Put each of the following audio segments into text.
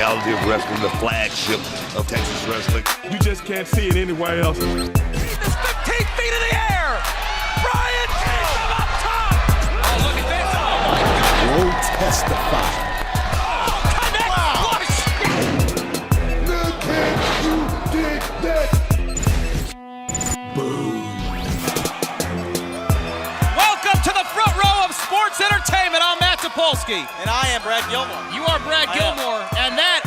reality of wrestling, the flagship of Texas wrestling. You just can't see it anywhere else. This 15 feet in the air. Brian takes him up top. Oh, look at this. Oh, my God. Will testify. Connect flush. Look at you did that. Boom. Welcome to the front row of sports entertainment. I'm Matt Topolsky. And I am Brad Gilmore. You are Brad Gilmore, and that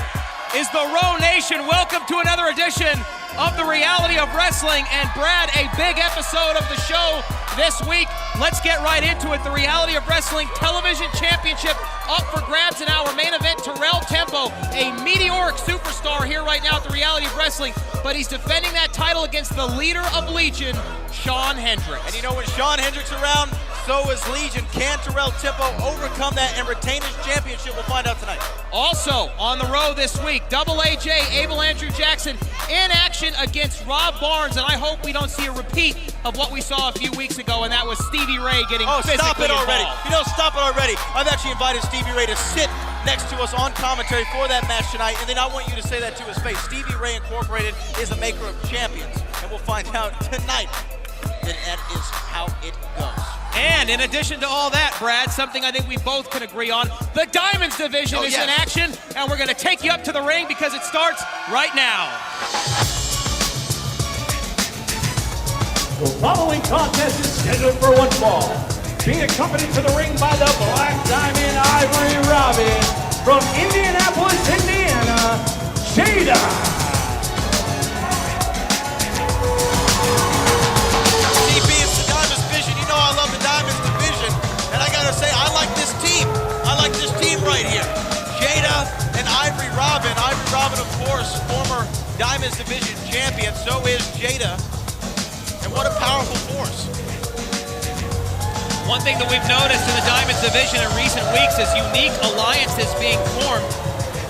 is the Row Nation. Welcome to another edition of the Reality of Wrestling. And Brad, a big episode of the show this week. Let's get right into it. The Reality of Wrestling Television Championship up for grabs in our main event. Terrell Tempo, a meteoric superstar here right now at the Reality of Wrestling, but he's defending that title against the leader of Legion, Shawn Hendricks. And you know, when Shawn Hendricks around, so is Legion. Can Terrell Tempo overcome that and retain his championship? We'll find out tonight. Also on the road this week, Double AJ, Abel Andrew Jackson in action against Rob Barnes, and I hope we don't see a repeat of what we saw a few weeks ago, and that was Stevie Ray getting physically stop it already. involved. You know, stop it already. I've actually invited Stevie Ray to sit next to us on commentary for that match tonight, and then I want you to say that to his face. Stevie Ray Incorporated is a maker of champions, and we'll find out tonight that that is how it goes. And in addition to all that, Brad, something I think we both can agree on, the Diamonds division is in action, and we're going to take you up to the ring because it starts right now. The following contest is scheduled for one fall. Being accompanied to the ring by the Black Diamond Ivory Robin from Indianapolis, Indiana, Jada. I love the Diamonds division, and I gotta say, I like this team. I like this team right here. Jada and Ivory Robin. Ivory Robin, of course, former Diamonds division champion. So is Jada. And what a powerful force. One thing that we've noticed in the Diamonds division in recent weeks is unique alliances being formed.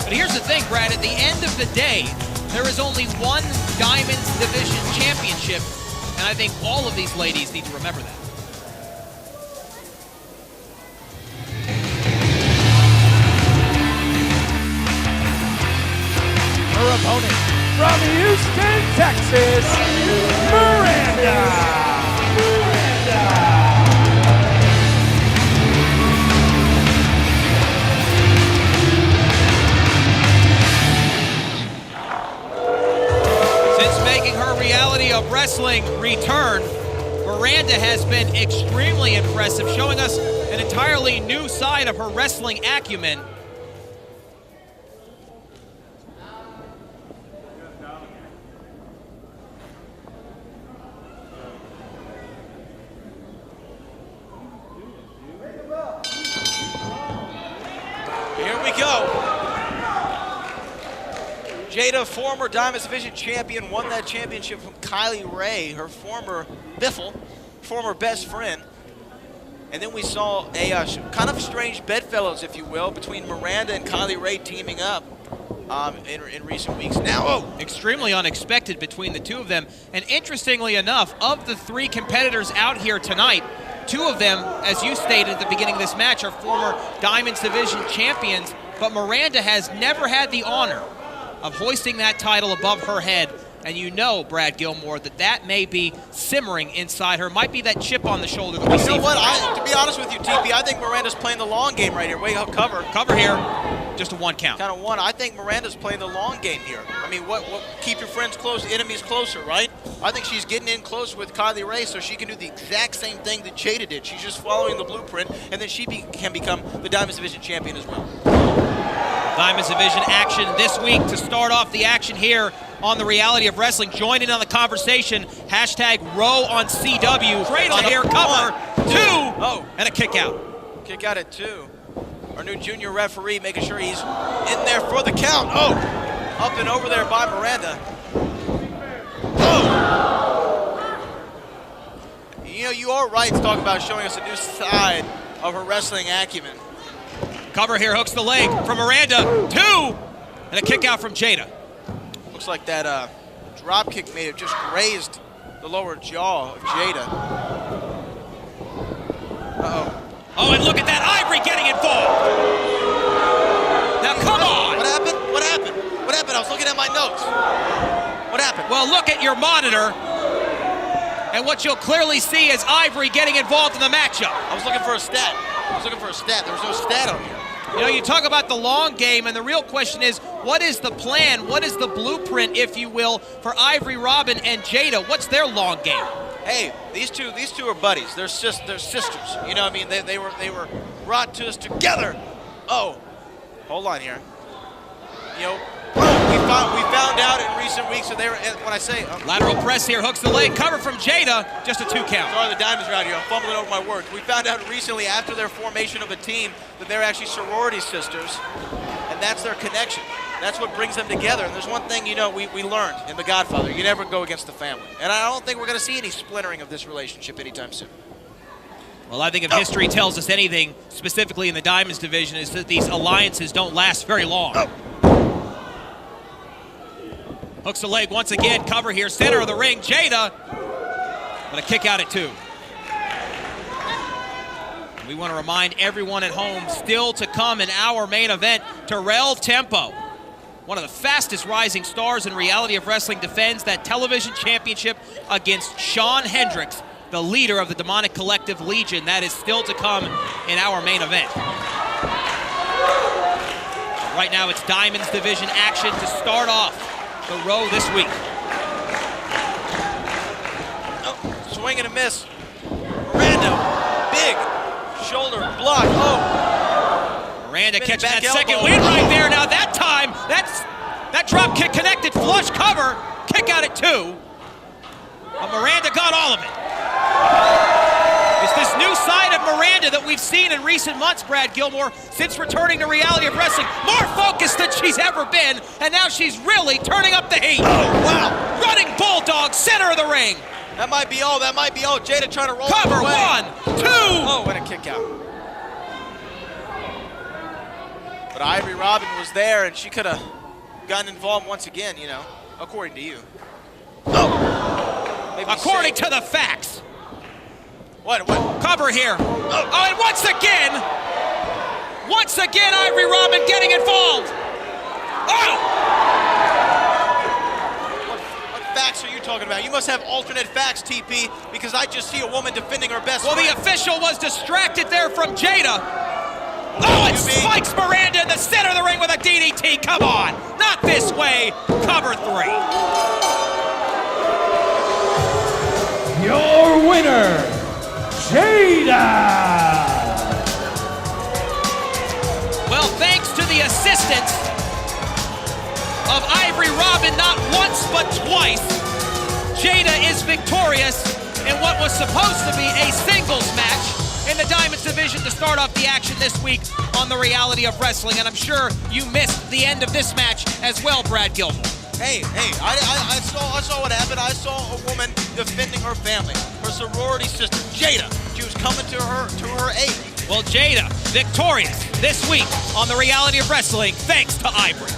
But here's the thing, Brad, at the end of the day, there is only one Diamonds division championship, and I think all of these ladies need to remember that. Her opponent from Houston, Texas, Miranda. Since making her Reality of Wrestling return, Miranda has been extremely impressive, showing us an entirely new side of her wrestling acumen. Here we go. Jada, former Diamonds Division champion, won that championship from Kylie Ray, her former Biffle, former best friend. And then we saw a kind of strange bedfellows, if you will, between Miranda and Kylie Ray teaming up in recent weeks. Now, extremely unexpected between the two of them. And interestingly enough, of the three competitors out here tonight, two of them, as you stated at the beginning of this match, are former Diamonds Division champions, but Miranda has never had the honor of hoisting that title above her head. And you know, Brad Gilmore, that may be simmering inside her. Might be that chip on the shoulder that we see. You know what? To be honest with you, TP, I think Miranda's playing the long game right here. Wait, cover. Cover here. Just a one count. Kind of one. I think Miranda's playing the long game here. I mean, what keep your friends close, enemies closer, right? I think she's getting in close with Kylie Ray so she can do the exact same thing that Jada did. She's just following the blueprint, and then she can become the Diamonds Division champion as well. Diamonds Division action this week to start off the action here on the Reality of Wrestling. Join in on the conversation. Hashtag Row on CW. Straight on here, cover. Two. And a kick out. Kick out at 2. Our new junior referee making sure he's in there for the count. Oh, up and over there by Miranda. Oh. You know, you are right to talk about showing us a new side of her wrestling acumen. Cover here, hooks the leg from Miranda. 2. And a kick out from Jada. Looks like that drop kick may have just grazed the lower jaw of Jada. Uh-oh. Oh, and look at that, Ivory getting involved. Now, come on. What happened? What happened? happened? I was looking at my notes. What happened? Well, look at your monitor, and what you'll clearly see is Ivory getting involved in the matchup. I was looking for a stat. There was no stat on here. You know, you talk about the long game, and the real question is, what is the plan? What is the blueprint, if you will, for Ivory, Robin, and Jada? What's their long game? Hey, these two are buddies. They're sisters. You know what I mean? They were brought to us together. Oh, hold on here. You know, we found out in recent weeks that they were, when I say... Lateral press here, hooks the leg, cover from Jada, just a 2 count. Sorry, the Diamonds are out here. I'm fumbling over my words. We found out recently after their formation of a team that they're actually sorority sisters, and that's their connection. That's what brings them together. And there's one thing, you know, we learned in The Godfather. You never go against the family. And I don't think we're going to see any splintering of this relationship anytime soon. Well, I think if history tells us anything, specifically in the Diamonds division, is that these alliances don't last very long. Hooks the leg once again, cover here, center of the ring, Jada. But a kick out at 2. We want to remind everyone at home, still to come in our main event, Terrell Tempo. One of the fastest rising stars in reality of wrestling, defends that television championship against Shawn Hendricks, the leader of the demonic collective Legion. That is still to come in our main event. Right now it's Diamonds division action to start off the row this week. Oh, swing and a miss. Miranda, big shoulder block. Oh. Miranda catching that second win right there. Now that time, that drop kick connected, flush cover, kick out at 2. But Miranda got all of it. It's this new side of Miranda that we've seen in recent months, Brad Gilmore, since returning to reality of wrestling. More focused than she's ever been, and now she's really turning up the heat. Oh, wow. Running bulldog, center of the ring. That might be all. Jada trying to roll Cover, away. 1, 2. Oh, and a kick out. But Ivory Robin was there, and she could have gotten involved once again, you know, according to you. Oh! Maybe According to the facts. What? Cover here. Oh, and once again, Ivory Robin getting involved. Oh! What facts are you talking about? You must have alternate facts, TP, because I just see a woman defending her best friend. The official was distracted there from Jada. Oh, and spikes Miranda in the center of the ring with a DDT. Come on, not this way. Cover 3. Your winner, Jada! Well, thanks to the assistance of Ivory Robin, not once but twice, Jada is victorious in what was supposed to be a singles match in the Diamonds division to start off the action this week on the reality of wrestling. And I'm sure you missed the end of this match as well, Brad Gilmore. Hey, I saw what happened. I saw a woman defending her family, her sorority sister, Jada. She was coming to her aid. Well, Jada, victorious this week on the reality of wrestling, thanks to Ivory.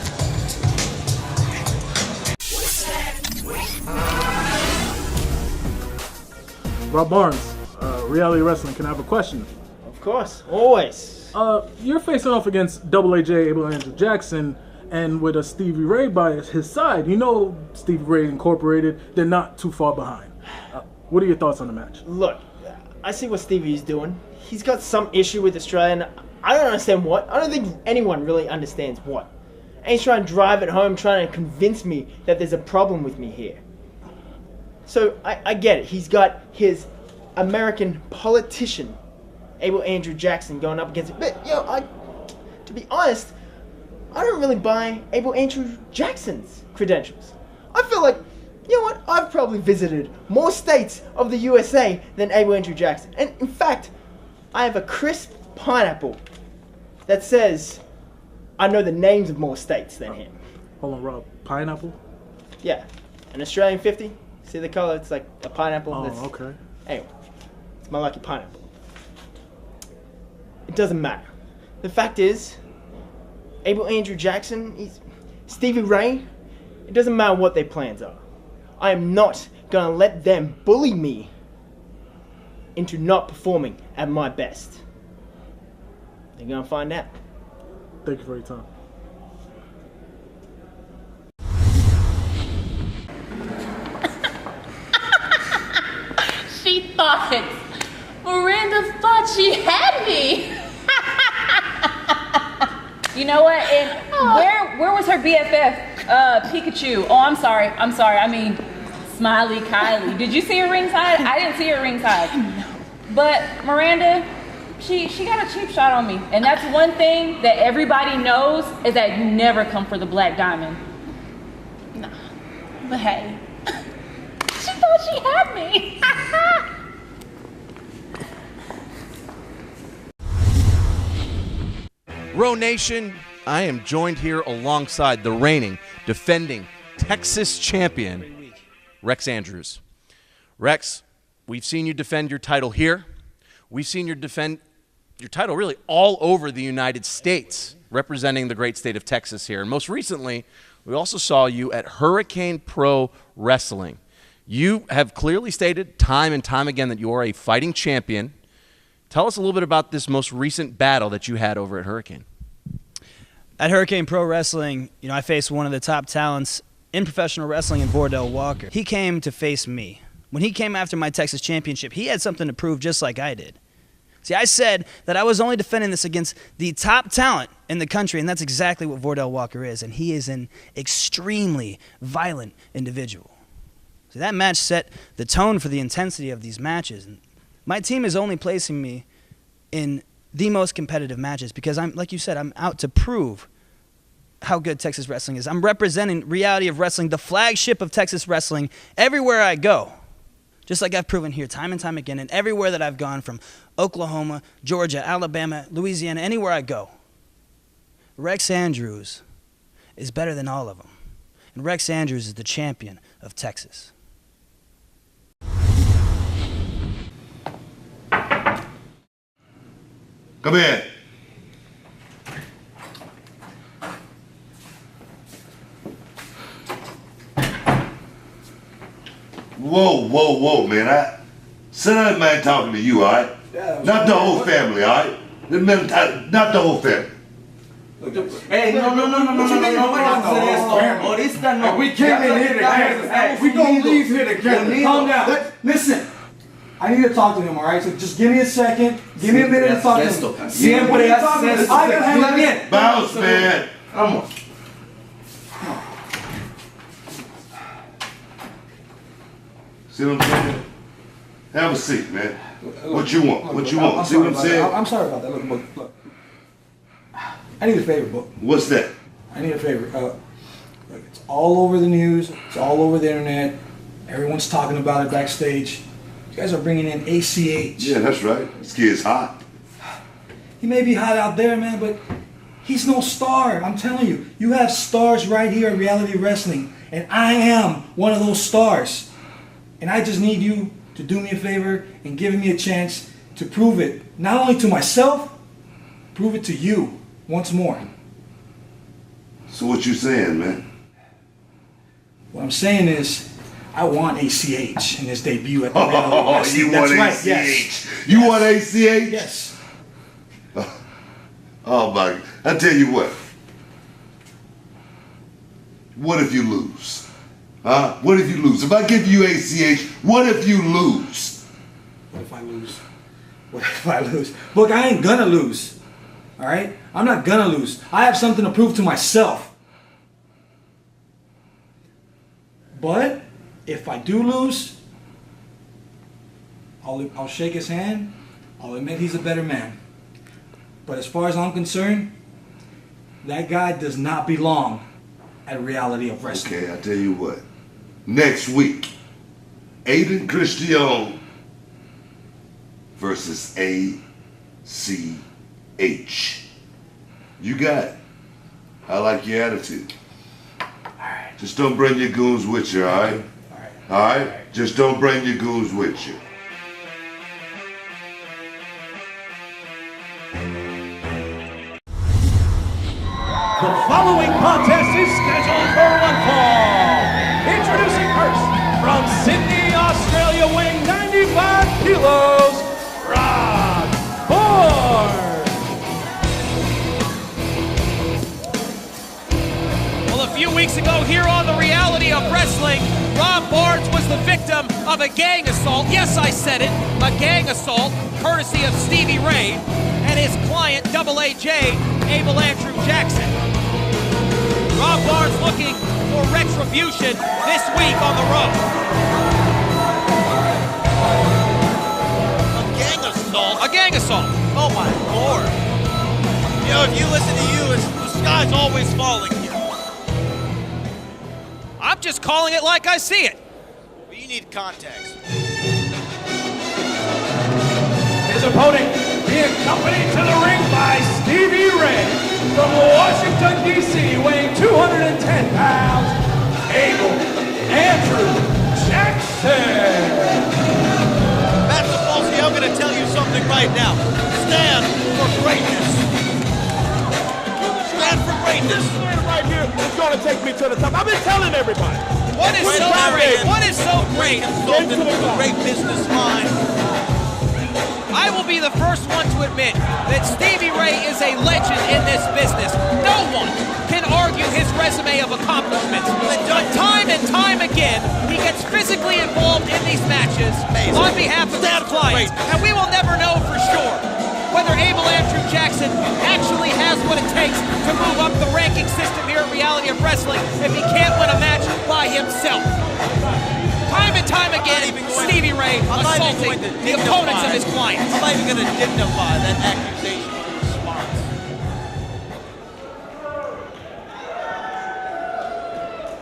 Rob Barnes, Reality Wrestling, can I have a question? Of course, always. You're facing off against Double AJ, Abel Andrew Jackson, and with a Stevie Ray by his side. You know Stevie Ray Incorporated, they're not too far behind. What are your thoughts on the match? Look, I see what Stevie's doing. He's got some issue with Australia, and I don't understand what. I don't think anyone really understands what. And he's trying to drive it home, trying to convince me that there's a problem with me here. So I get it. He's got his American politician, Abel Andrew Jackson, going up against it. But, you know, to be honest, I don't really buy Abel Andrew Jackson's credentials. I feel like, you know what, I've probably visited more states of the USA than Abel Andrew Jackson. And in fact, I have a crisp pineapple that says I know the names of more states than him. Hold on, Rob. Pineapple? Yeah. An Australian 50. See the color? It's like a pineapple. Oh, okay. Anyway, it's my lucky pineapple. It doesn't matter. The fact is, Abel Andrew Jackson, Stevie Ray, it doesn't matter what their plans are. I am not going to let them bully me into not performing at my best. They're going to find out. Thank you for your time. God! Miranda thought she had me. You know what? And where was her BFF? Pikachu. Oh, I'm sorry. I mean, Smiley Kylie. Did you see her ringside? I didn't see her ringside. No. But Miranda, she got a cheap shot on me. And that's one thing that everybody knows is that you never come for the black diamond. No. But hey, she thought she had me. Row Nation, I am joined here alongside the reigning, defending Texas champion, Rex Andrews. Rex, we've seen you defend your title here. We've seen you defend your title really all over the United States, representing the great state of Texas here. And most recently, we also saw you at Hurricane Pro Wrestling. You have clearly stated time and time again that you are a fighting champion. Tell us a little bit about this most recent battle that you had over at Hurricane. At Hurricane Pro Wrestling, I faced one of the top talents in professional wrestling in Vordell Walker. He came to face me. When he came after my Texas championship, he had something to prove just like I did. See, I said that I was only defending this against the top talent in the country, and that's exactly what Vordell Walker is, and he is an extremely violent individual. See, that match set the tone for the intensity of these matches. And my team is only placing me in the most competitive matches because like you said, I'm out to prove how good Texas wrestling is. I'm representing Reality of Wrestling, the flagship of Texas wrestling, everywhere I go. Just like I've proven here time and time again, and everywhere that I've gone, from Oklahoma, Georgia, Alabama, Louisiana, anywhere I go. Rex Andrews is better than all of them. And Rex Andrews is the champion of Texas. Come in. Whoa, man. Sit down, man, talking to you, all right? Yeah, not the whole family, all right? Not the whole family. Hey, no. Ahorita no. We came in here together. We gonna leave here together. Calm down. Listen. I need to talk to him, all right? So just give me a second. Give me a minute to talk to him. Siempre haces esto. Bounce, man. Vamos. See what I'm saying? Have a seat, man. What you want? What you want? See what I'm saying? I'm sorry about that. Look. I need a favor, Book. What's that? I need a favor. Look, it's all over the news. It's all over the internet. Everyone's talking about it backstage. You guys are bringing in ACH. Yeah, that's right. This kid's hot. He may be hot out there, man, but he's no star. I'm telling you. You have stars right here at Reality Wrestling, and I am one of those stars. And I just need you to do me a favor and give me a chance to prove it, not only to myself, prove it to you once more. So what you saying, man? What I'm saying is, I want ACH in his debut at the Reality Oh, Wrestling. you want That's ACH? Right, yes. You want ACH? Yes. Oh my! I tell you what. What if you lose? Huh? What if you lose? If I give you ACH, what if you lose? What if I lose? What if I lose? Look, I ain't gonna lose. All right? I'm not gonna lose. I have something to prove to myself. But if I do lose, I'll shake his hand. I'll admit he's a better man. But as far as I'm concerned, that guy does not belong at Reality of Wrestling. Okay, I tell you what. Next week, Aiden Christian versus ACH. You got it. I like your attitude. All right. Just don't bring your goons with you, all right? All right? Just don't bring your goons with you. The following contest is scheduled for one fall. Introducing first, from Sydney, Australia, weighing 95 kilos, Rob Ford. Well, a few weeks ago here on The Reality of Wrestling, Rob Barnes was the victim of a gang assault. Yes, I said it, a gang assault, courtesy of Stevie Ray and his client, Double AJ, Abel Andrew Jackson. Rob Barnes looking for retribution this week on the road. A gang assault? A gang assault. Oh my Lord. You know, if you listen to you, the sky's always falling here. I'm just calling it like I see it. But you need context. His opponent being accompanied to the ring by Stevie Ray from Washington, D.C., weighing 210 pounds, Abel Andrew Jackson. Matt Sapolsky, I'm going to tell you something right now. Stand for greatness. Stand for greatness. This man right here is going to take me to the top. I've been telling everybody. What is so great? What is so great? Consultant with a great business mind. I will be the first one to admit that Stevie Ray is a legend in this business. No one can argue his resume of accomplishments. But time and time again, he gets physically involved in these matches on behalf of his clients. And we will never know for sure whether Abel Andrew Jackson actually has what it takes to move up the ranking system here at Reality of Wrestling if he can't win a match by himself. Time and time again, Stevie Ray assaulting the opponents of his clients. I'm not even going to dignify that accusation with a response.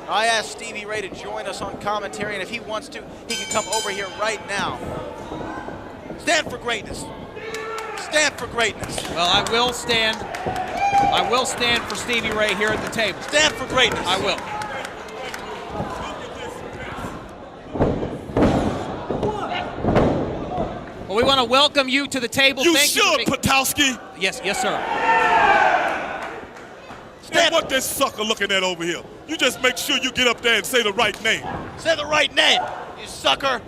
I asked Stevie Ray to join us on commentary, and if he wants to, he can come over here right now. Stand for greatness. Stand for greatness. Well, I will stand for Stevie Ray here at the table. Stand for greatness. I will. Well, we want to welcome you to the table. You Thank should, Potowski. Yes, sir. Stand what this sucker looking at over here. You just make sure you get up there and say the right name. Say the right name, you sucker.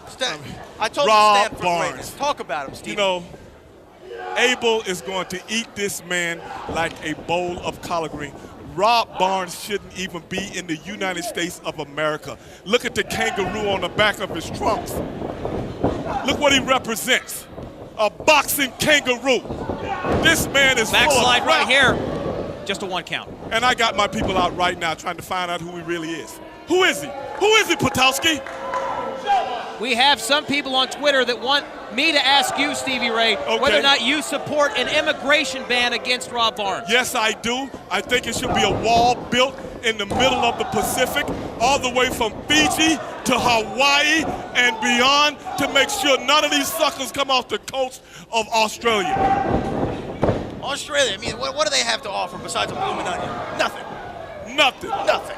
Stand. I told Rob you to stand for Barnes. greatness. Talk about him, Steve. You know, Abel is going to eat this man like a bowl of collard green. Rob Barnes shouldn't even be in the United States of America. Look at the kangaroo on the back of his trunks. Look what he represents. A boxing kangaroo. This man is Backslide full of right here. Just a 1 count. And I got my people out right now trying to find out who he really is. Who is he? Who is he, Potowski? We have some people on Twitter that want me to ask you, Stevie Ray, whether or not you support an immigration ban against Rob Barnes. Yes, I do. I think it should be a wall built in the middle of the Pacific, all the way from Fiji to Hawaii and beyond, to make sure none of these suckers come off the coast of Australia. Australia, I mean, what do they have to offer besides a blooming onion? Nothing. Nothing. Nothing.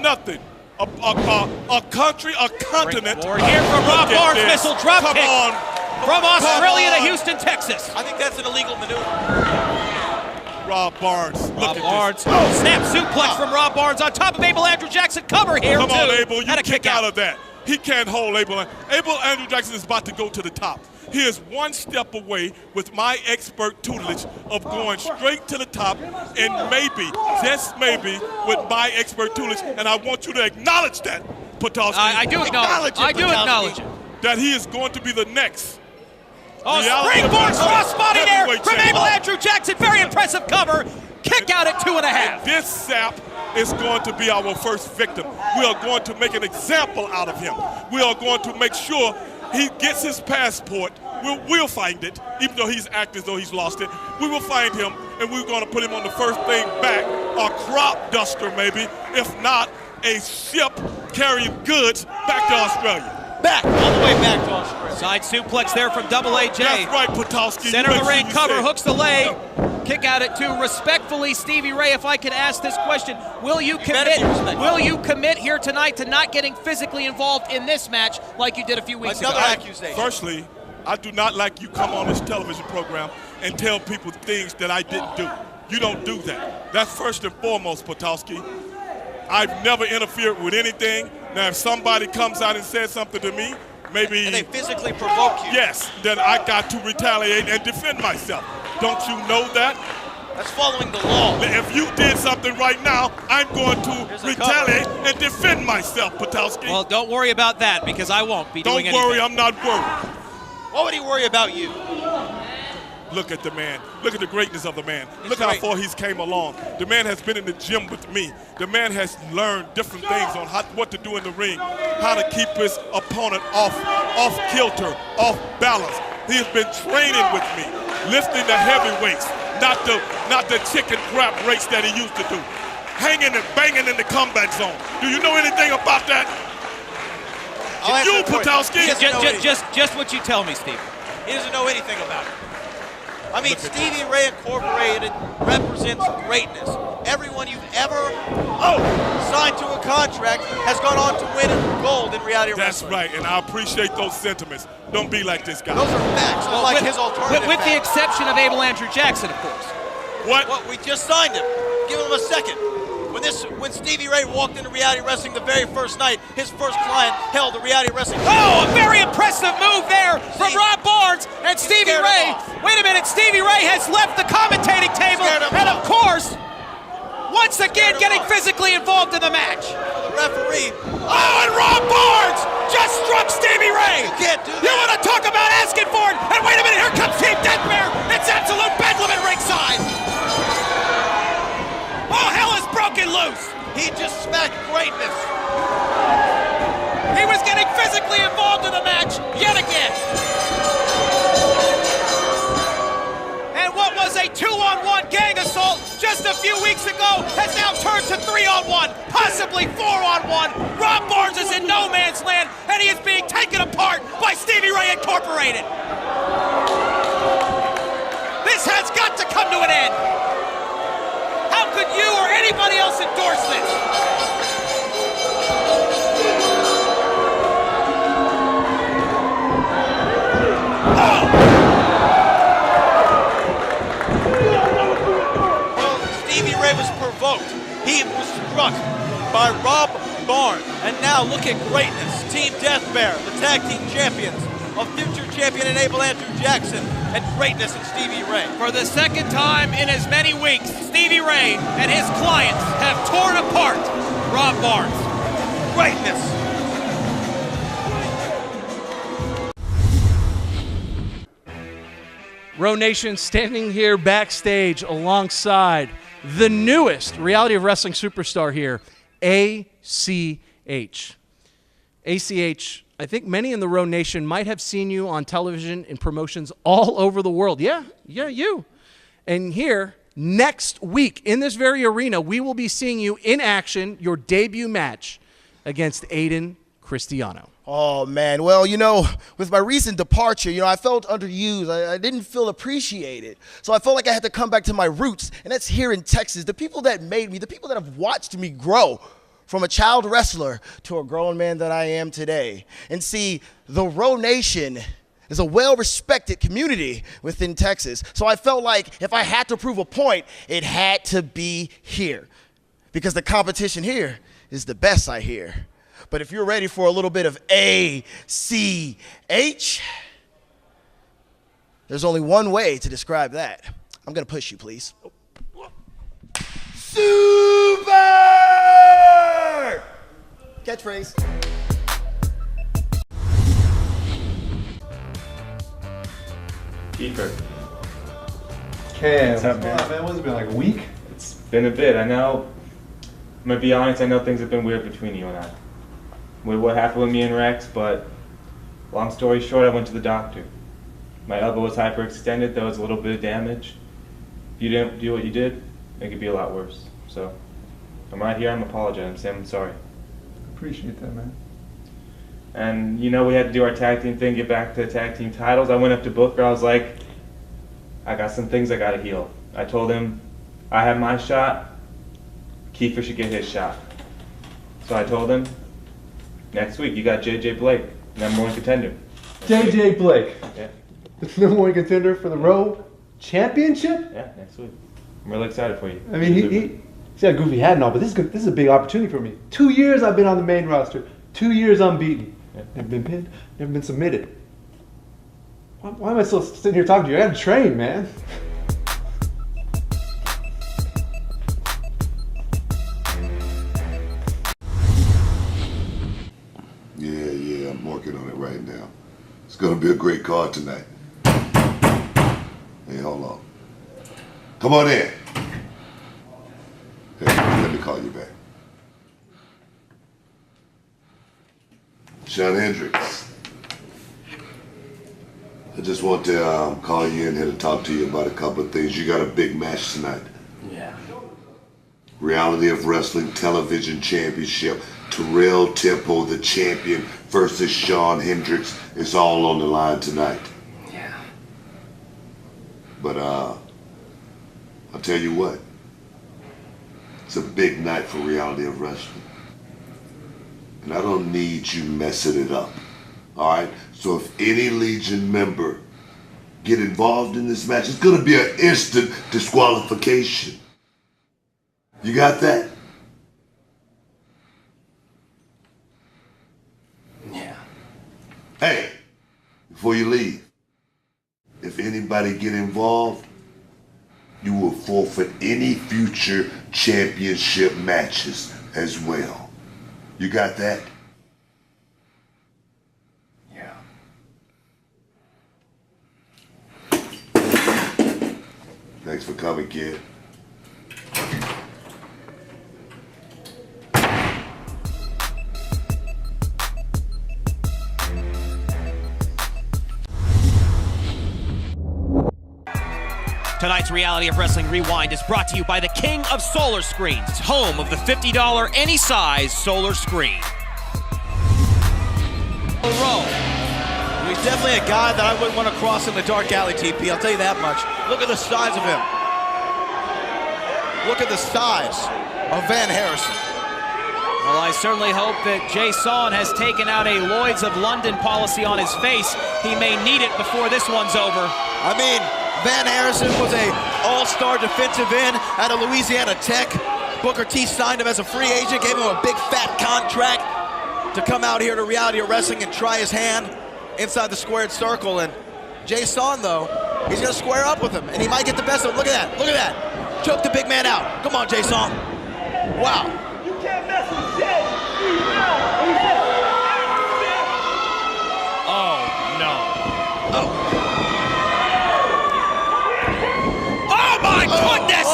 Nothing. A country, a continent. We're here from Rob Barnes, missile drop Come kick. on. From Australia to Houston, Texas. I think that's an illegal maneuver. Rob Barnes. Rob Barnes. Snap suplex from Rob Barnes on top of Abel Andrew Jackson. Cover here, Come too. on, Abel. You And a kick kick out of that. He can't hold Abel. Abel Andrew Jackson is about to go to the top. He is one step away with my expert tutelage of going straight to the top, and maybe, just maybe, with my expert tutelage, and I want you to acknowledge that, Potowski. I do acknowledge it. I do acknowledge it. That he is going to be the next. Oh, springboard crossbody there from Abel Andrew Jackson. Very impressive cover. Kick out at 2.5. This sap is going to be our first victim. We are going to make an example out of him. We are going to make sure he gets his passport. We'll find it, even though he's acting as though he's lost it. We will find him, and we're going to put him on the first thing back, a crop duster maybe, if not a ship carrying goods back to Australia. Back, all the way back to Australia. Side suplex there from Double AJ. That's right, Potowski. Center of the ring cover, hooks the leg. Kick out at 2. Respectfully, Stevie Ray, if I could ask this question, will you commit here tonight to not getting physically involved in this match like you did a few weeks ago? Another accusation. Firstly, I do not like you come on this television program and tell people things that I didn't do. You don't do that. That's first and foremost, Potowski. I've never interfered with anything. Now, if somebody comes out and says something to me, maybe... And they physically provoke you. Yes, then I got to retaliate and defend myself. Don't you know that? That's following the law. If you did something right now, I'm going to retaliate and defend myself, Patowski. Well, don't worry about that because I won't be doing anything. Don't worry, I'm not worried. What would he worry about you? Look at the man. Look at the greatness of the man. Look how far he's came along. The man has been in the gym with me. The man has learned different things on what to do in the ring, how to keep his opponent off kilter, off balance. He has been training with me, lifting the heavyweights, not the chicken crap race that he used to do. Hanging and banging in the combat zone. Do you know anything about that? You, Patowski. Just what you tell me, Steve. He doesn't know anything about it. I mean, Stevie Ray Incorporated represents greatness. Everyone you've ever signed to a contract has gone on to win gold in reality wrestling. That's right, and I appreciate those sentiments. Don't be like this guy. Those are facts, unlike his alternative With the facts. exception of Abel Andrew Jackson, of course. What? We just signed him. Give him a second. When Stevie Ray walked into reality wrestling the very first night, his first client held a reality wrestling. Oh, a very impressive move there from Rob Barnes and Stevie Ray. Wait a minute, Stevie Ray has left the commentating table, and of course, once again getting physically involved in the match. The referee. Oh, and Rob Barnes just struck Stevie Ray. You can't do that. You want to talk about asking for it? And wait a minute, here comes Team Death Bear. It's absolute bedlam at ringside. Oh, hell is broken loose. He just smacked greatness. He was getting physically involved in the match yet again. And what was a 2-on-1 gang assault just a few weeks ago has now turned to 3-on-1, possibly 4-on-1. Rob Barnes is in no man's land, and he is being taken apart by Stevie Ray Incorporated. This has got to come to an end. How could you or anybody else endorse this? Well, Stevie Ray was provoked. He was struck by Rob Barnes. And now look at greatness. Team Death Bear, the tag team champions, of future champion and Abel Andrew Jackson, and greatness in Stevie Ray. For the second time in as many weeks, Stevie Ray and his clients have torn apart Rob Barnes. Greatness. Row Nation standing here backstage alongside the newest Reality of Wrestling superstar here, ACH. ACH, I think many in the Row Nation might have seen you on television in promotions all over the world. Yeah, you. And here, next week, in this very arena, we will be seeing you in action, your debut match against Aiden Cristiano. Oh, man. Well, with my recent departure, I felt underused. I didn't feel appreciated. So I felt like I had to come back to my roots, and that's here in Texas. The people that made me, the people that have watched me grow from a child wrestler to a grown man that I am today. And see, the Row Nation is a well-respected community within Texas. So I felt like if I had to prove a point, it had to be here. Because the competition here is the best, I hear. But if you're ready for a little bit of ACH, there's only one way to describe that. I'm going to push you, please. Super! Catchphrase. Kiefer. Cam. What's up, man? What's it been, like a week? It's been a bit. I know. I'm going to be honest, I know things have been weird between you and I. With what happened with me and Rex, but long story short, I went to the doctor. My elbow was hyperextended, there was a little bit of damage. If you didn't do what you did, it could be a lot worse. So, I'm right here, I'm apologizing, Sam, I'm sorry. Appreciate that, man. And we had to do our tag team thing, get back to the tag team titles. I went up to Booker, I was like, I got some things I gotta heal. I told him, I have my shot, Kiefer should get his shot. So I told him, next week you got JJ Blake, #1 contender. JJ Blake. Yeah. The #1 contender for the Row Championship? Yeah, next week. I'm really excited for you. I mean, he's got a goofy hat and all, but this is a big opportunity for me. 2 years I've been on the main roster. 2 years unbeaten. Yeah. Never been pinned, never been submitted. Why am I still sitting here talking to you? I gotta train, man. Yeah, I'm working on it right now. It's gonna be a great card tonight. Hey, hold on. Come on in. Hey, let me call you back. Shawn Hendricks. I just want to call you in here to talk to you about a couple of things. You got a big match tonight. Yeah. Reality of Wrestling Television Championship. Terrell Temple, the champion, versus Shawn Hendricks. It's all on the line tonight. Yeah. But I'll tell you what. It's a big night for Reality of Wrestling. And I don't need you messing it up. Alright? So if any Legion member get involved in this match, it's gonna be an instant disqualification. You got that? Yeah. Hey, before you leave, if anybody get involved, you will forfeit any future championship matches as well. You got that? Yeah. Thanks for coming, kid. Tonight's Reality of Wrestling Rewind is brought to you by the King of Solar Screens, home of the $50 any size solar screen. He's definitely a guy that I wouldn't want to cross in the dark alley, TP. I'll tell you that much. Look at the size of him. Look at the size of Van Harrison. Well, I certainly hope that Jay Son has taken out a Lloyds of London policy on his face. He may need it before this one's over. I mean, Van Harrison was an all-star defensive end out of Louisiana Tech. Booker T signed him as a free agent, gave him a big fat contract to come out here to Reality of Wrestling and try his hand inside the squared circle. And Jay Son, though, he's gonna square up with him, and he might get the best of him. Look at that, look at that. Choke the big man out. Come on, Jay Son. Wow. You can't mess with Jay. Oh, no. Oh. Oh, my goodness!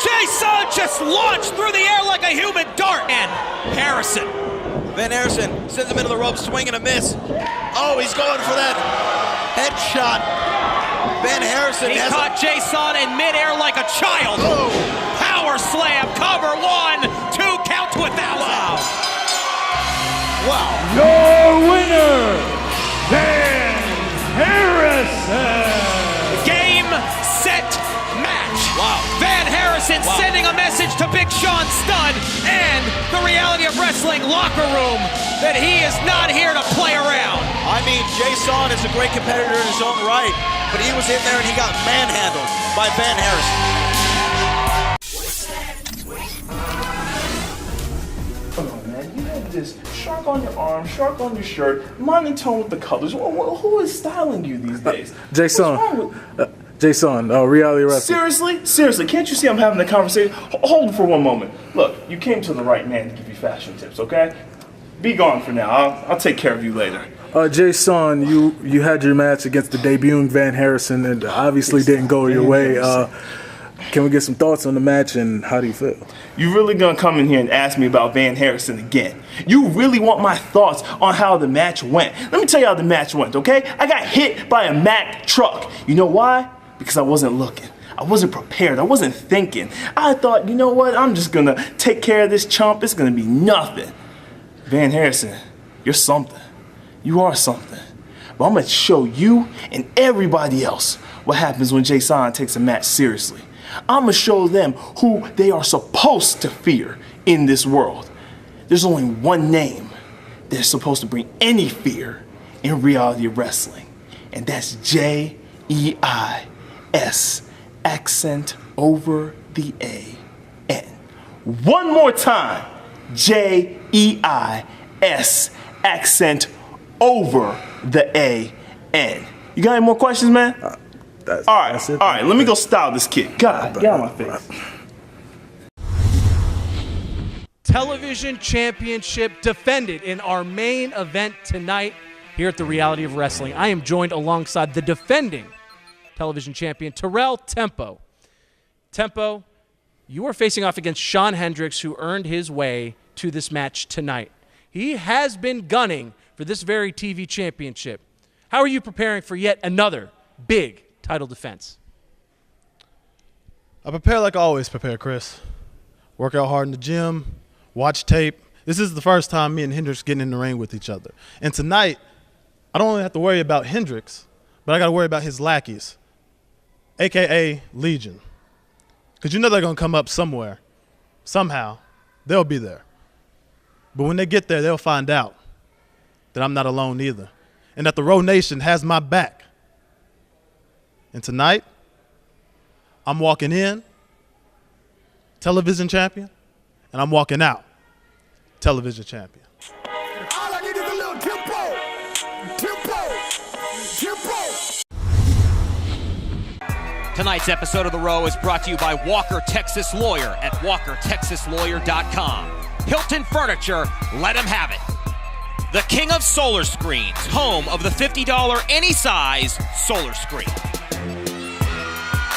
Jay Son just launched through the air like a human dart. And Harrison. Van Harrison sends him into the rope, swing and a miss. Oh, he's going for that headshot. Van Harrison He caught Jay Son in midair like a child. Oh. Power slam, cover 1, 2, count to 1,000. Wow. Your winner, Van Harrison. Game, set, match. Wow. Van Harrison sending a message to Big Sean Studd and the Reality of Wrestling locker room that he is not here to play around. I mean, Jay Son is a great competitor in his own right, but he was in there and he got manhandled by Van Harrison. Come on, man. You have this shark on your arm, shark on your shirt, monotone with the colors. Who is styling you these days? Jason, Reality Wrestling. Seriously? Seriously, can't you see I'm having a conversation? Hold it for one moment. Look, you came to the right man to give you fashion tips, okay? Be gone for now. I'll take care of you later. Jason, you had your match against the debuting Van Harrison and obviously didn't go your way. Can we get some thoughts on the match and how do you feel? You really gonna come in here and ask me about Van Harrison again? You really want my thoughts on how the match went? Let me tell you how the match went, okay? I got hit by a Mack truck. You know why? Because I wasn't looking. I wasn't prepared. I wasn't thinking. I thought, you know what? I'm just gonna take care of this chump. It's gonna be nothing. Van Harrison, you're something. You are something. But I'm gonna show you and everybody else what happens when Jay Son takes a match seriously. I'm gonna show them who they are supposed to fear in this world. There's only one name that's supposed to bring any fear in Reality of Wrestling, and that's J-E-I-S, accent over the A-N. One more time, J-E-I-S, accent over the A-N. You got any more questions, man? All right, let me go style this kid. God, get out of my face. Television Championship defended in our main event tonight here at the Reality of Wrestling. I am joined alongside the defending television champion, Terrell Tempo. Tempo, you are facing off against Shawn Hendricks, who earned his way to this match tonight. He has been gunning for this very TV championship. How are you preparing for yet another big title defense? I prepare like I always prepare, Chris. Work out hard in the gym, watch tape. This is the first time me and Hendricks getting in the ring with each other. And tonight, I don't only have to worry about Hendricks, but I got to worry about his lackeys, a.k.a. Legion. Because you know they're going to come up somewhere. Somehow, they'll be there. But when they get there, they'll find out that I'm not alone either, and that the Row Nation has my back. And tonight, I'm walking in, television champion, and I'm walking out, television champion. All I need is a little tempo. Tonight's episode of The Row is brought to you by Walker Texas Lawyer at WalkerTexasLawyer.com. Hilton Furniture, let him have it. The king of solar screens, home of the $50 any size solar screen.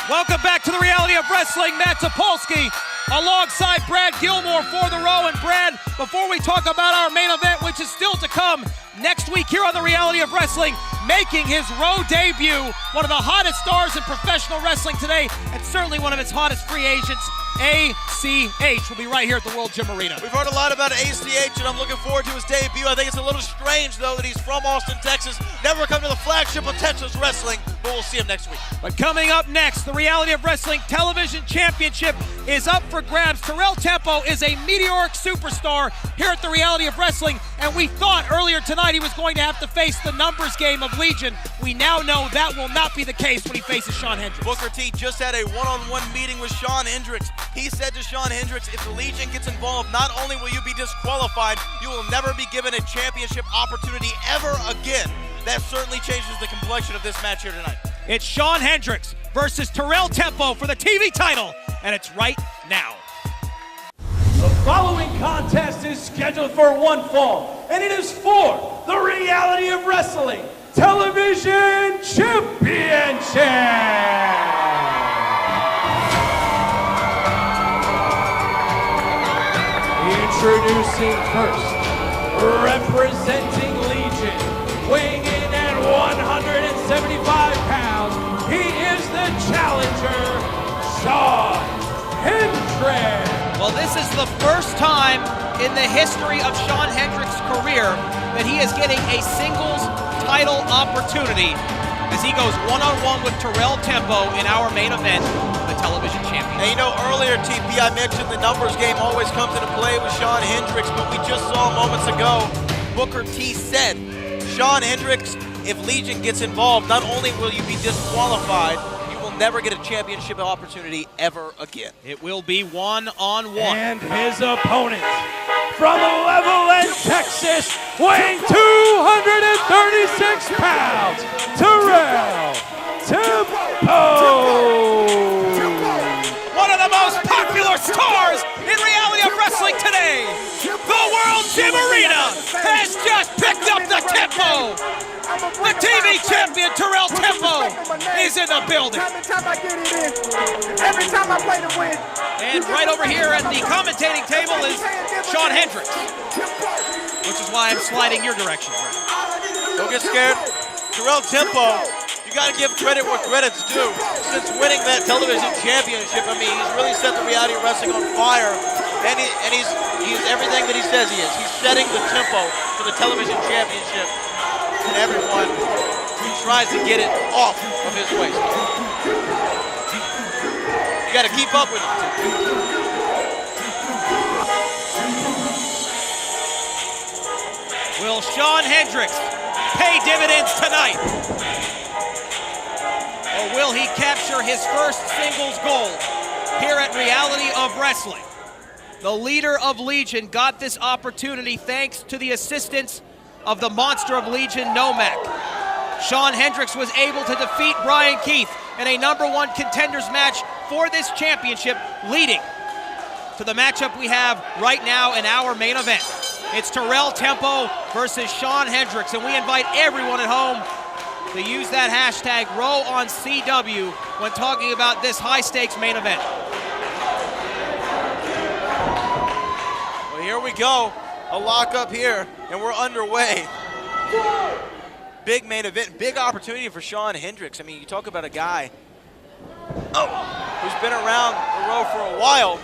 Welcome back to the Reality of Wrestling. Matt Topolsky alongside Brad Gilmore for The Row. And Brad, before we talk about our main event, which is still to come next week here on the Reality of Wrestling, making his Row debut, one of the hottest stars in professional wrestling today, and certainly one of its hottest free agents, ACH, will be right here at the World Gym Arena. We've heard a lot about ACH, and I'm looking forward to his debut. I think it's a little strange, though, that he's from Austin, Texas, never come to the flagship of Texas Wrestling, but we'll see him next week. But coming up next, the Reality of Wrestling Television Championship is up for grabs. Terrell Tempo is a meteoric superstar here at the Reality of Wrestling, and we thought earlier tonight he was going to have to face the numbers game of Legion. We now know that will not be the case when he faces Shawn Hendricks. Booker T just had a one-on-one meeting with Shawn Hendricks. He said to Shawn Hendricks, if the Legion gets involved, not only will you be disqualified, you will never be given a championship opportunity ever again. That certainly changes the complexion of this match here tonight. It's Shawn Hendricks versus Terrell Tempo for the TV title, and it's right now. The following contest is scheduled for one fall, and it is for the Reality of Wrestling Television Championship. Introducing first, representing Legion, weighing in at 175 pounds, he is the challenger, Shawn Hendricks. Well, this is the first time in the history of Shawn Hendricks' career that he is getting a singles title opportunity as he goes one-on-one with Terrell Tempo in our main event, the television champion. And you know, earlier, TP, I mentioned the numbers game always comes into play with Shawn Hendricks, but we just saw moments ago, Booker T said, Shawn Hendricks, if Legion gets involved, not only will you be disqualified, you will never get a championship opportunity ever again. It will be one-on-one. And his opponent, from Levelland, Texas, weighing 236 pounds, Terrell Tempo. One of the most popular stars in Reality of Wrestling today, the World Gym Arena has just picked up the tempo. The TV champion, Terrell Tempo, is in the building. Every time I play to win. And right over here at the commentating table is Shawn Hendricks, which is why I'm sliding your direction, Brad. Don't get scared. Terrell Tempo, you got to give credit where credit's due. Since winning that television championship, I mean, he's really set the Reality of Wrestling on fire, and he's everything that he says he is. He's setting the tempo for the television championship, and everyone tries to get it off of his waist. You got to keep up with him. Will Shawn Hendricks pay dividends tonight? Or will he capture his first singles gold here at Reality of Wrestling? The leader of Legion got this opportunity thanks to the assistance of the monster of Legion, Nomak. Shawn Hendricks was able to defeat Brian Keith in a #1 contenders match for this championship, leading to the matchup we have right now in our main event. It's Terrell Tempo versus Sean Hendricks, and we invite everyone at home to use that hashtag #RowOnCW when talking about this high-stakes main event. Well, here we go. A lockup here, and we're underway. Big main event, big opportunity for Sean Hendricks. I mean, you talk about a guy who's been around the row for a while.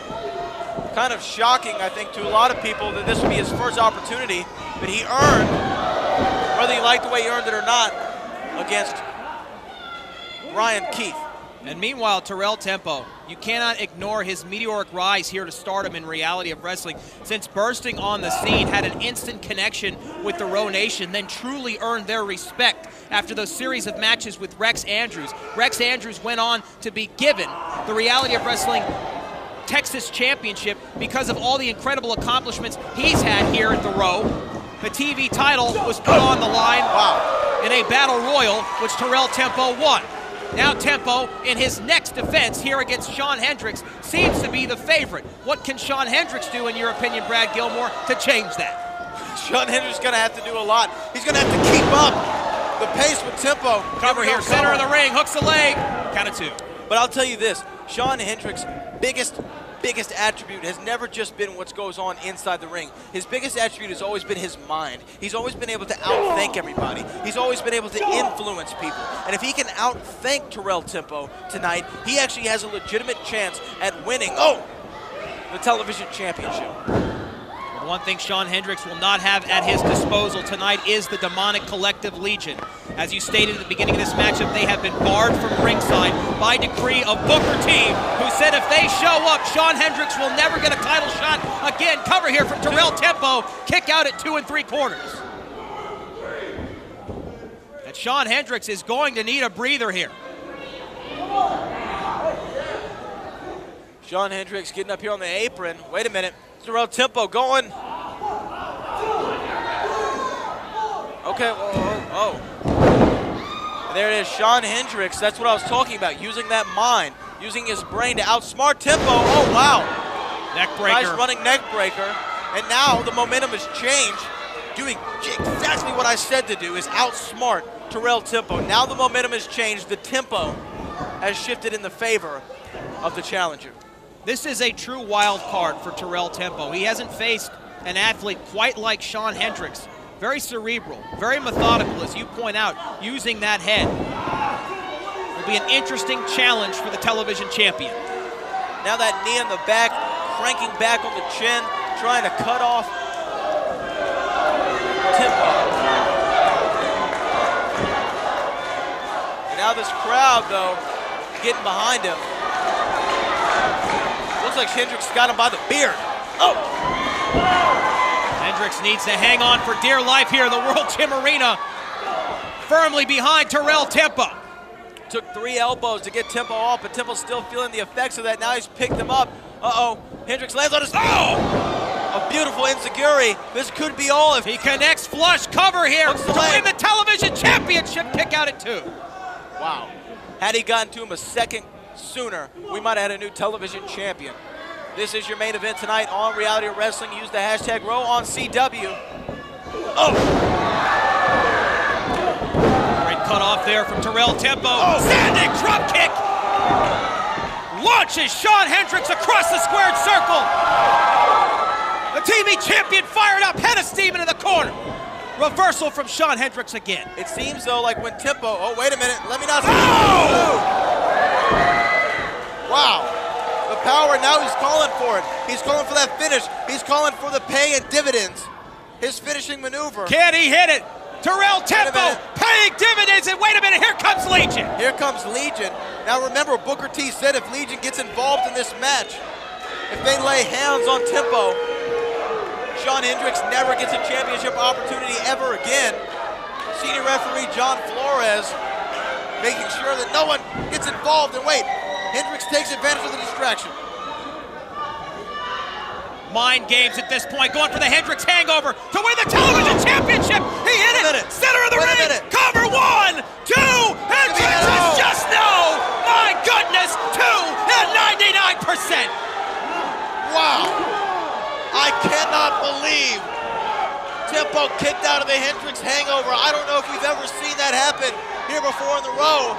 Kind of shocking, I think, to a lot of people that this would be his first opportunity that he earned, whether you like the way he earned it or not, against Ryan Keith. And meanwhile, Terrell Tempo, you cannot ignore his meteoric rise here to stardom in reality of wrestling. Since bursting on the scene, had an instant connection with the Row Nation, then truly earned their respect after those series of matches with Rex Andrews. Rex Andrews went on to be given the Reality of Wrestling Texas Championship because of all the incredible accomplishments he's had here at the Row. The TV title was put on the line in a battle royal, which Terrell Tempo won. Now Tempo, in his next defense here against Sean Hendricks, seems to be the favorite. What can Sean Hendricks do, in your opinion, Brad Gilmore, to change that? Sean Hendricks is going to have to do a lot. He's going to have to keep up the pace with Tempo. Cover here, center of the ring, hooks the leg, count of 2. But I'll tell you this, Sean Hendricks' biggest attribute has never just been what goes on inside the ring. His biggest attribute has always been his mind. He's always been able to outthink everybody. He's always been able to influence people. And if he can outthink Terrell Tempo tonight, he actually has a legitimate chance at winning, the television championship. The one thing Sean Hendricks will not have at his disposal tonight is the demonic collective legion. As you stated at the beginning of this matchup, they have been barred from ringside by decree of Booker T, who said if they show up, Sean Hendricks will never get a title shot again. Cover here from Terrell Tempo, kick out at 2 3/4. And Sean Hendricks is going to need a breather here. Sean Hendricks getting up here on the apron. Wait a minute. Terrell Tempo going. Okay, And there it is, Sean Hendricks. That's what I was talking about, using that mind, using his brain to outsmart Tempo. Oh, wow. Neck breaker. Nice running neck breaker. And now the momentum has changed, doing exactly what I said to do, is outsmart Terrell Tempo. Now the momentum has changed. The tempo has shifted in the favor of the challenger. This is a true wild card for Terrell Tempo. He hasn't faced an athlete quite like Sean Hendricks. Very cerebral, very methodical, as you point out, using that head. Will be an interesting challenge for the television champion. Now that knee in the back, cranking back on the chin, trying to cut off Tempo. And now this crowd, though, getting behind him. Looks like Hendricks got him by the beard. Hendricks needs to hang on for dear life here in the World Gym Arena. Firmly behind Terrell Tempo. Took 3 elbows to get Tempo off, but Tempo's still feeling the effects of that. Now he's picked him up. Hendricks lands on his... A beautiful enziguri. This could be all if... He connects flush cover here to win the television championship. Kick out at 2. Wow. Had he gotten to him a second sooner, we might have had a new television champion. This is your main event tonight on Reality of Wrestling. Use the hashtag #RowOnCW. Great cut off there from Terrell Tempo. Standing drop kick. Launches Sean Hendricks across the squared circle. The TV champion fired up, head of steam into the corner. Reversal from Sean Hendricks again. It seems though like when Tempo, wait a minute, let me not... Wow. The power, now he's calling for it. He's calling for that finish. He's calling for the pay and dividends. His finishing maneuver. Can he hit it? Terrell Tempo paying dividends, and wait a minute, here comes Legion. Here comes Legion. Now remember, Booker T said if Legion gets involved in this match, if they lay hands on Tempo, Sean Hendricks never gets a championship opportunity ever again. Senior referee John Flores making sure that no one gets involved. And wait, Hendricks takes advantage of the distraction. Mind games at this point, going for the Hendricks hangover to win the television championship. He hit it, center of the ring, cover 1, 2, Hendricks is just no. My goodness, 2 and 99%. Wow. Tempo kicked out of the Hendricks hangover. I don't know if we've ever seen that happen here before in the row.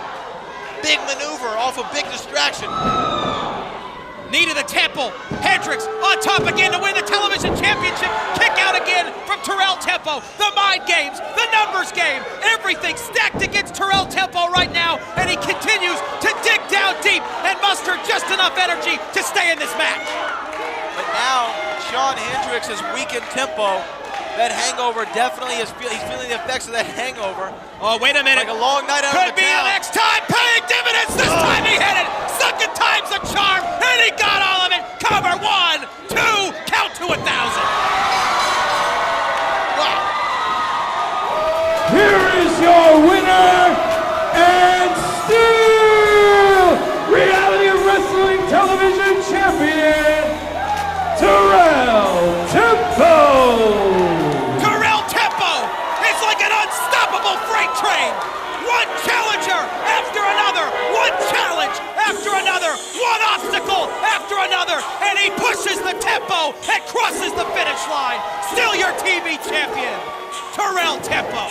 Big maneuver off a big distraction. Knee to the temple. Hendricks on top again to win the television championship. Kick out again from Terrell Tempo. The mind games, the numbers game, everything stacked against Terrell Tempo right now, and he continues to dig down deep and muster just enough energy to stay in this match. But now, Shawn Hendricks has weakened Tempo. That hangover definitely is he's feeling the effects of that hangover. Oh, wait a minute. Like a long night out Could of the be town. the next time paying dividends. This time he hit it. Second time's a charm, and he got all of it. Cover 1, 2, count to 1,000. Wow. Here is your winner and still Reality of Wrestling Television Champion, Terrell Tempo. Freight train. One challenger after another. One challenge after another. One obstacle after another. And he pushes the tempo and crosses the finish line. Still your TV champion, Terrell Tempo.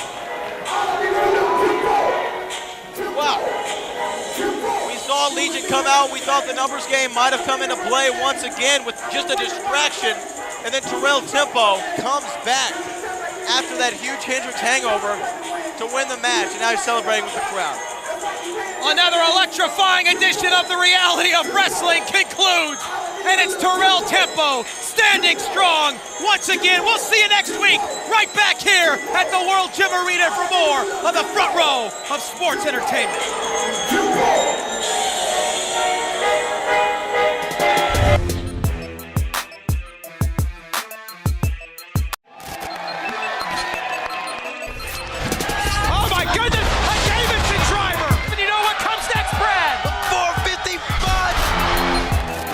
Wow. We saw Legion come out. We thought the numbers game might have come into play once again with just a distraction. And then Terrell Tempo comes back after that huge Hendricks hangover to win the match, and now he's celebrating with the crowd. Another electrifying edition of the Reality of Wrestling concludes, and it's Terrell Tempo standing strong once again. We'll see you next week, right back here at the World Gym Arena for more of the front row of sports entertainment.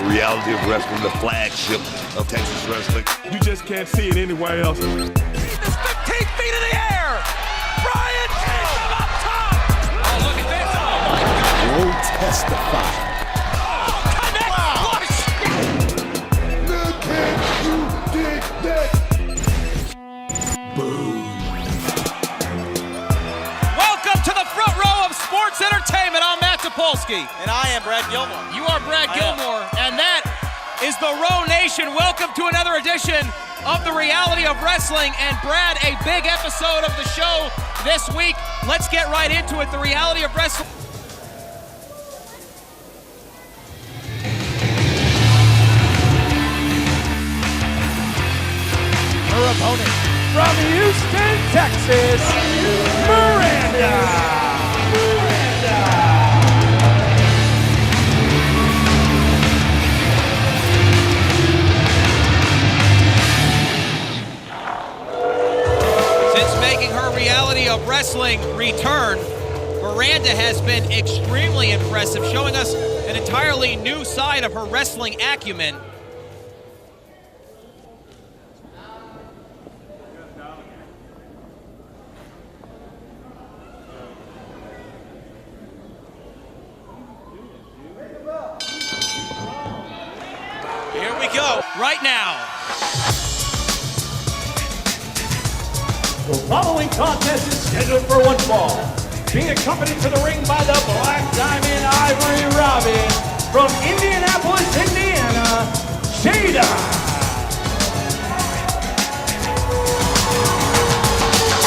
Reality of Wrestling, the flagship of Texas wrestling. You just can't see it anywhere else. 15 feet in the air. Brian Jacob up top. Oh, look at this. Oh, my God. Will testify. Oh, connect flush. Look at you dig that. Boom. Welcome to the front row of sports entertainment. I'm Matt Topolsky. And I am Brad Gilmore. You are Brad Gilmore. And that is the Row Nation. Welcome to another edition of the Reality of Wrestling. And Brad, a big episode of the show this week. Let's get right into it. The Reality of Wrestling. Her opponent from Houston, Texas, Miranda. Making her Reality of Wrestling return, Miranda has been extremely impressive, showing us an entirely new side of her wrestling acumen. Here we go. Right now. The following contest is scheduled for one fall. Being accompanied to the ring by the Black Diamond Ivory Robin from Indianapolis, Indiana, Jada.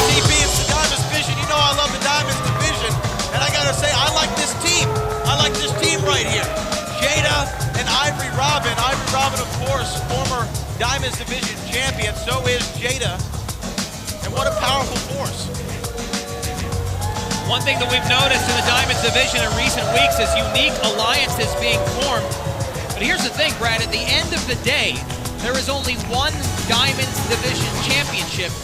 DB, it's the Diamonds division. You know I love the Diamonds division. And I gotta say, I like this team. I like this team right here. Jada and Ivory Robin. Ivory Robin, of course, former Diamonds division champion. So is Jada. And what a powerful force. One thing that we've noticed in the Diamonds division in recent weeks is unique alliances being formed. But here's the thing, Brad, at the end of the day, there is only one Diamonds division championship,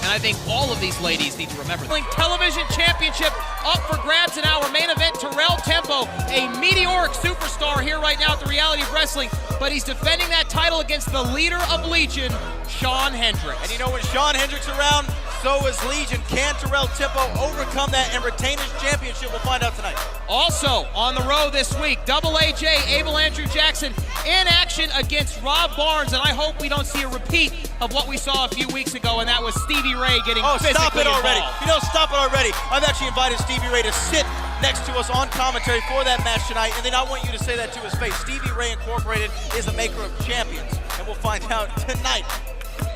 and I think all of these ladies need to remember that. Television championship up for grabs in our main event. Terrell Tempo, a meteoric superstar here right now at the Reality of Wrestling, but he's defending that title against the leader of Legion, Shawn Hendricks. And you know, when Shawn Hendricks around, So is Legion. Can Terrell Tempo overcome that and retain his championship? We'll find out tonight. Also on the road this week, Double AJ, Abel Andrew Jackson in action against Rob Barnes, and I hope we don't see a repeat of what we saw a few weeks ago, and that was Stevie Ray getting physically stop it already. involved. You know, stop it already. I've actually invited Stevie Ray to sit next to us on commentary for that match tonight, and then I want you to say that to his face. Stevie Ray Incorporated is a maker of champions, and we'll find out tonight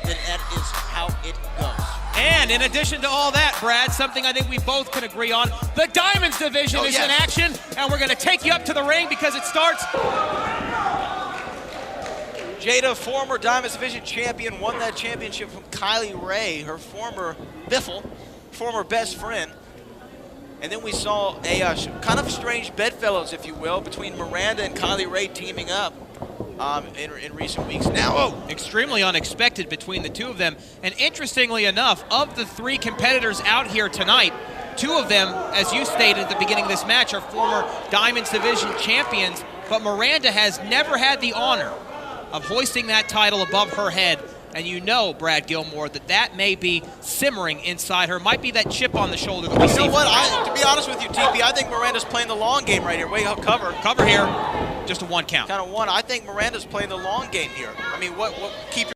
that that is how it goes. And in addition to all that, Brad, something I think we both can agree on, the Diamonds division is in action, and we're going to take you up to the ring because it starts. Jada, former Diamonds Division champion, won that championship from Kylie Ray, her former biffle, former best friend. And then we saw a kind of strange bedfellows, if you will, between Miranda and Kylie Ray teaming up in recent weeks. Now, extremely unexpected between the two of them. And interestingly enough, of the three competitors out here tonight, two of them, as you stated at the beginning of this match, are former Diamonds Division champions, but Miranda has never had the honor of hoisting that title above her head. And you know, Brad Gilmore, that may be simmering inside her. Might be that chip on the shoulder that we see. You know what? To be honest with you, TP, I think Miranda's playing the long game right here. Way up cover. Cover here. Just a one count. Kind of one. I think Miranda's playing the long game here. I mean, keep